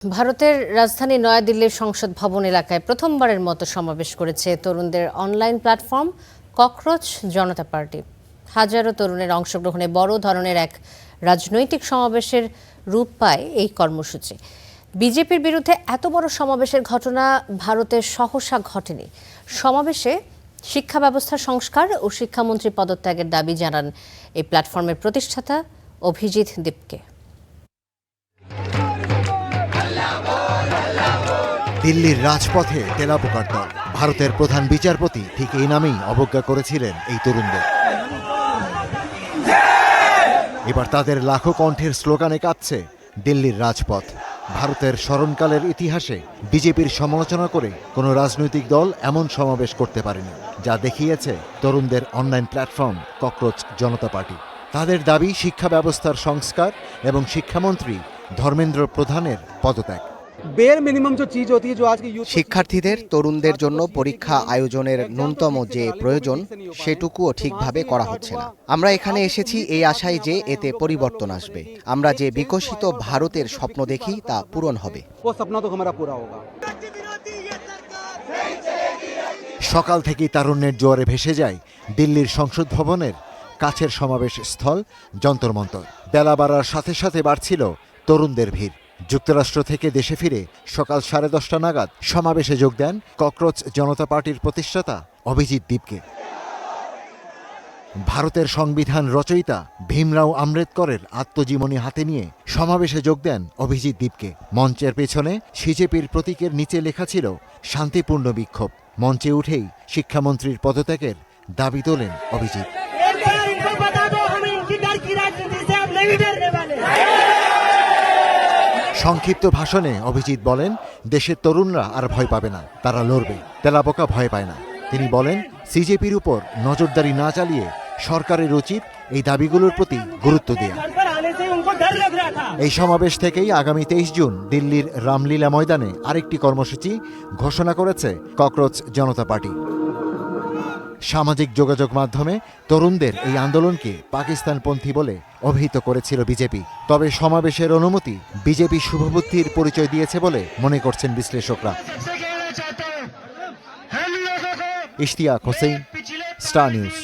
ভারতের রাজধানী নয়াদিল্লির সংসদ ভবন এলাকায় প্রথমবারের মতো সমাবেশ করেছে তরুণদের অনলাইন প্ল্যাটফর্ম ককরোচ জনতা পার্টি। হাজারো তরুণের অংশগ্রহণে বড় ধরনের এক রাজনৈতিক সমাবেশের রূপ পায় এই কর্মসূচি। বিজেপির বিরুদ্ধে এত বড় সমাবেশের ঘটনা ভারতের সহসা ঘটেনি। সমাবেশে শিক্ষা ব্যবস্থার সংস্কার ও শিক্ষামন্ত্রী পদত্যাগের দাবি জানান এই প্ল্যাটফর্মের প্রতিষ্ঠাতা অভিজিৎ দীপকে। দিল্লির রাজপথে তেলাপোকার দল। ভারতের প্রধান বিচারপতি ঠিক এই নামেই অবজ্ঞা করেছিলেন এই তরুণদের। এবার তাদের লাখো কণ্ঠের স্লোগানে কাঁপছে দিল্লির রাজপথ। ভারতের স্মরণকালের ইতিহাসে বিজেপির সমালোচনা করে কোনো রাজনৈতিক দল এমন সমাবেশ করতে পারেনি, যা দেখিয়েছে তরুণদের অনলাইন প্ল্যাটফর্ম ককরোচ জনতা পার্টি। তাদের দাবি শিক্ষা ব্যবস্থার সংস্কার এবং শিক্ষামন্ত্রী ধর্মেন্দ্র প্রধানের পদত্যাগ। শিক্ষার্থীদের তরুণদের জন্য পরীক্ষা আয়োজনের ন্যূনতম যে প্রয়োজন সেটুকুও ঠিকভাবে করা হচ্ছে না। আমরা এখানে এসেছি এই আশায় যে এতে পরিবর্তন আসবে। আমরা যে বিকশিত ভারতের স্বপ্ন দেখি তা পূরণ হবে। সকাল থেকেই তারুণ্যের জোয়ারে ভেসে যায় দিল্লির সংসদ ভবনের কাছের সমাবেশ স্থল যন্তর মন্তর। বেলা বাড়ার সাথে সাথে বাড়ছিল তরুণদের ভিড়। যুক্তরাষ্ট্র থেকে দেশে ফিরে সকাল 10:30 নাগাদ সমাবেশে যোগ দেন ককরোচ জনতা পার্টির প্রতিষ্ঠাতা অভিজিৎ দীপকে। ভারতের সংবিধান রচয়িতা ভীমরাও আম্বেদকরের আত্মজীবনী হাতে নিয়ে সমাবেশে যোগ দেন অভিজিৎ দীপকে। মঞ্চের পেছনে বিজেপির প্রতীকের নিচে লেখা ছিল শান্তিপূর্ণ বিক্ষোভ। মঞ্চে উঠেই শিক্ষামন্ত্রীর পদত্যাগের দাবি তোলেন অভিজিৎ। সংক্ষিপ্ত ভাষণে অভিজিৎ বলেন, দেশের তরুণরা আর ভয় পাবে না, তারা লড়বে। তেলাপোকা ভয় পায় না। তিনি বলেন, সিজেপির উপর নজরদারি না চালিয়ে সরকারের উচিত এই দাবিগুলোর প্রতি গুরুত্ব দেওয়া। এই সমাবেশ থেকেই আগামী 23 জুন দিল্লির রামলীলা ময়দানে আরেকটি কর্মসূচি ঘোষণা করেছে ককরোচ জনতা পার্টি। সামাজিক যোগাযোগ মাধ্যমে তরুণদের এই আন্দোলনকে পাকিস্তানপন্থী বলে অভিহিত করেছিল বিজেপি। তবে সমাবেশের অনুমতি বিজেপি শুভবুদ্ধির পরিচয় দিয়েছে বলে মনে করছেন বিশ্লেষকরা। Ishtiaq Hossain, star news.